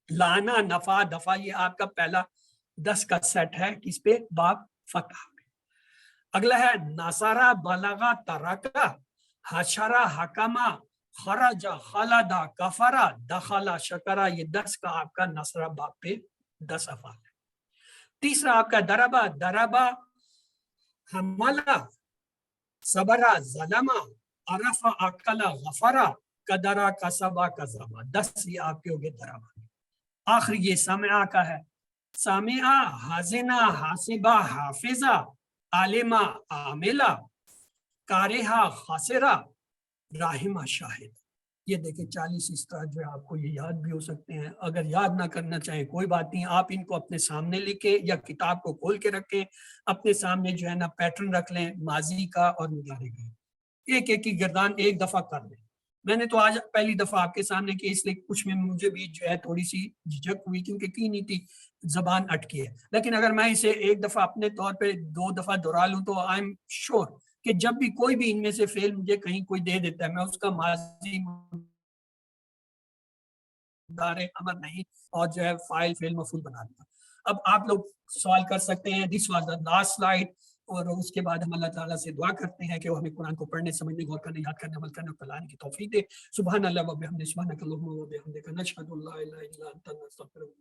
لانا نفع دفع. یہ آپ کا پہلا 10 کا سیٹ ہے کس پہ, باب فتح میں. اگلا ہے نصارا, بلغا, ترکا, حشرا, حکما, خرجا, خلدا, کفرا, دخلا, شکرا. یہ 10 کا آپ کا نصرا باب پہ 10 افعال ہے. تیسرا آپ کا دربا, دربا, حملا, صبرا, ظلما, عرفا, اکلا, غفرا, قدرا, کسبا, کذبا. 10 یہ آپ کے ہو گئے دربا. آخری یہ سامعہ کا ہے, سامعہ, حازنہ, حاسبہ, حافظہ, عالمہ, عاملہ, کارہا, خاسرہ, راہمہ, شاہد. یہ دیکھیں 40 اس طرح جو ہے آپ کو یہ یاد بھی ہو سکتے ہیں. اگر یاد نہ کرنا چاہیں کوئی بات نہیں, آپ ان کو اپنے سامنے لکھیں یا کتاب کو کھول کے رکھیں, اپنے سامنے جو ہے نا پیٹرن رکھ لیں ماضی کا اور مضارع کا, ایک ایک کی گردان ایک دفعہ کر لیں. میں نے تو آج پہلی دفعہ آپ کے سامنے کی, اس لیے کچھ میں مجھے بھی جو ہے تھوڑی سی جھجک ہوئی کیونکہ کی نہیں تھی, زبان اٹکی ہے. لیکن اگر میں اسے ایک دفعہ اپنے طور پہ 2 دفعہ دہرا لوں تو آئی ایم شور کہ جب بھی کوئی بھی ان میں سے فعل مجھے کہیں کوئی دے دیتا ہے, میں اس کا ماضی مضارع امر نہیں اور جو ہے فاعل فعل مفعول بنا دیتا. اب آپ لوگ سوال کر سکتے ہیں. This was the last slide, اور اس کے بعد ہم اللہ تعالیٰ سے دعا کرتے ہیں کہ وہ ہمیں قرآن کو پڑھنے, سمجھنے, غور کرنے, یاد کرنے, عمل کرنے اور پھیلانے کی توفیق دے. سبحان اللہ و بحمدہ, سبحانک اللہم و بحمدک, نشہد ان لا الہ الا انت, نستغفرک.